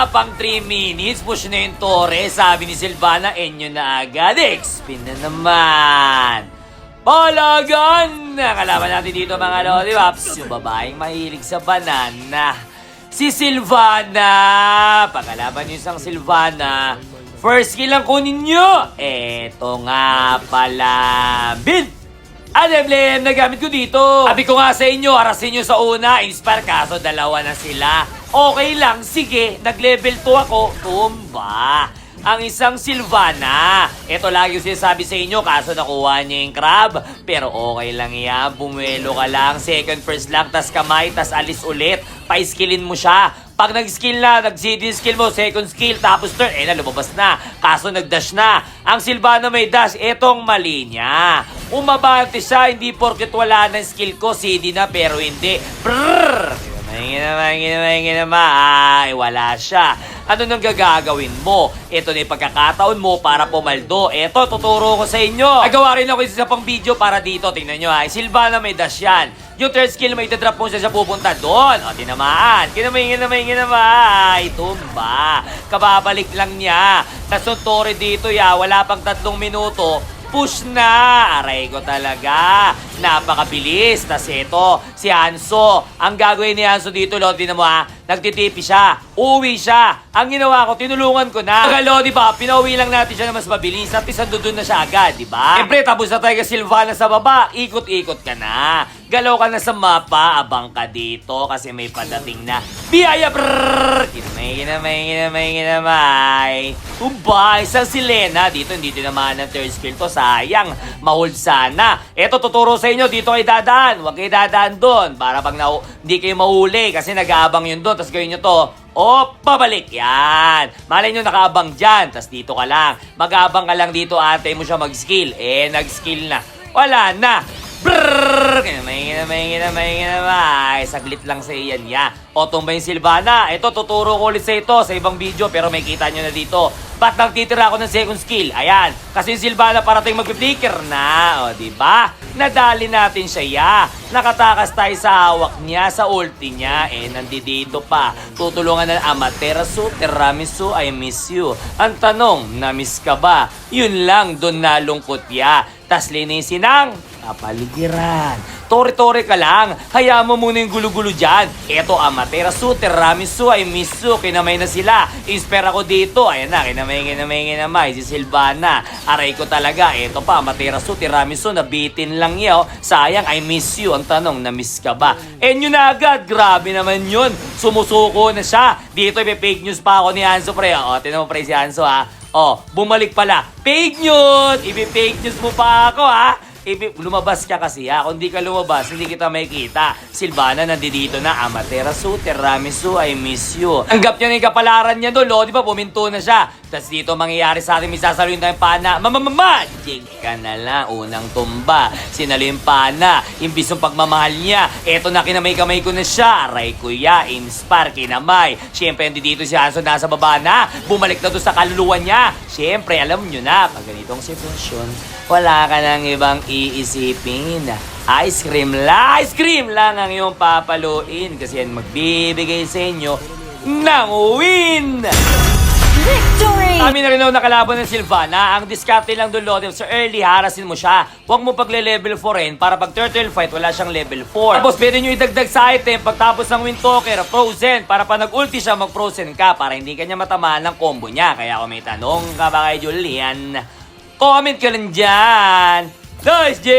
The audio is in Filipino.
na, pang 3 minutes. Push na yung Torre. Sabi ni Sylvana, enyo na agad. X-spin na naman. Palagan! Kalaban natin dito mga lollipops. Yung babaeng mahilig sa banana. Si Sylvana. Pagkalaban yung isang Sylvana. First kill lang kunin nyo. Eto nga pala. Bin! Ademlem na gamit ko dito. Sabi ko nga sa inyo, harasin nyo sa una. Inspire kaso dalawa na sila. Okay lang, sige. Nag-level 2 ako. Tumba. Ang isang Sylvana. Ito lagi yung sinasabi sa inyo, kaso nakuha niya yung crab. Pero okay lang yan. Bumuelo ka lang. Second first lang, tas kamay, tas alis ulit. Pa-skillin mo siya. Pag nag-skill na, nag-CD skill mo, second skill, tapos turn, na, lumabas na. Kaso nag-dash na. Ang Sylvana may dash, etong mali niya. Umabante siya, hindi porket wala ng skill ko, CD na, pero hindi. Brrrr! Hingin naman. Ay, wala siya. Ano nang gagawin mo? Ito na yung pagkakataon mo para pumaldo. Ito, tuturo ko sa inyo. Nagawa rin ako isa pang video para dito. Tingnan nyo ha. Sylvana may dash yan. Yung third skill, may drop mo siya pupunta doon. O, tinamaan. Kinamay. Tumba. Kababalik lang niya. Tapos yung Torre dito ya, wala pang 3 minuto. Push na! Aray ko talaga. Napakabilis. Tas ito, si Hanso. Ang gagawin ni Hanso dito, Lodi na mo ha, nagtitipi siya. Uwi siya. Ang ginawa ko, tinulungan ko na. Lodi ba, pinauwi lang natin siya na mas mabilis. At isang doon na siya agad, di ba? Siyempre, tapos na tayo kay Sylvana sa baba. Ikot-ikot ka na. Galaw ka na sa mapa. Abang ka dito kasi may padating na biyaya. Brrrr! Kinamay. Tumba, isang si Lena. Dito, hindi tinamaan ng third skill to. Sayang, mahold sana. Eto, tuturo sa inyo. Dito kayo dadaan. Huwag kayo dadaan doon. Para pag hindi kayo mahuli. Kasi nag-aabang yun doon. Tapos gawin nyo to. O, pabalik. Yan. Malay nyo nakaabang dyan. Tapos dito ka lang. Mag-aabang ka lang dito. Ate mo siya mag-skill. Nag-skill na. Wala na. Brrrr! Kinamay. Saglit lang sa iyan ya. O, tumba yung Sylvana. Ito, tuturo ko ulit sa ito sa ibang video pero may kita nyo na dito. Ba't nagtitira ako ng second skill? Ayan. Kasi yung Sylvana parating mag-flicker na. O, diba? Nadali natin siya ya. Nakatakas tayo sa hawak niya, sa ulti niya. Nandito pa. Tutulungan ng Amaterasu, Tiramisu, I miss you. Ang tanong, na-miss ka ba? Yun lang, doon nalungkot ya. Tas linisin ang kapaligiran. Tore-tore ka lang. Hayaan mo muna yung gulo-gulo dyan. Eto, Amaterasu, Tiramisu, I miss you. Kinamay na sila. Inspire ako dito. Ayan na, kinamay. Si Sylvana. Aray ko talaga. Eto pa, Amaterasu, Tiramisu. Nabitin lang yaw. Sayang, I miss you. Ang tanong, na-miss ka ba? Yun na agad. Grabe naman yun. Sumusuko na siya. Dito, fake news pa ako ni Hanso, pre. O, tinan mo, pre, si Hanso, ha. O, bumalik pala. Fake news! Fake news mo pa ako, ha? Lumabas ka kasi ha. Kung di ka lumabas, hindi kita makikita. Sylvana, nandito na. Amaterasu, Tiramisu, I miss you. Tanggap niya na yung kapalaran niya doon. Di ba? Puminto na siya. Tapos dito mangyayari sa atin, may sasaluin tayong pana. Magic ka na lang. Unang tumba. Sinalo yung pana. Imbis yung pagmamahal niya. Eto na, kinamay-kamay ko na siya. Aray kuya, inspire, kinamay. Siyempre, dito si Hanso nasa baba na. Bumalik na doon sa kaluluwa niya. Siyempre, alam nyo na, pag ganitong sitwasyon, wala ka nang ibang iisipin. Ice cream lang ang iyong papaluin kasi yan magbibigay sa inyo ng win! Victory! Kami na rin na kalaban ng Sylvana. Ang diskarte lang doon, Lodi, sa early, harasin mo siya. Huwag mo pagle-level 4 rin para pag turtle fight, wala siyang level 4. Tapos pwede nyo idagdag sa item pagtapos ng Windtalker, frozen. Para pa nag-ulti siya, mag-frozen ka para hindi kanya matamaan ng combo niya. Kaya kung may tanong ka ba kay Julian, comment ka lang dyan. Nice, J!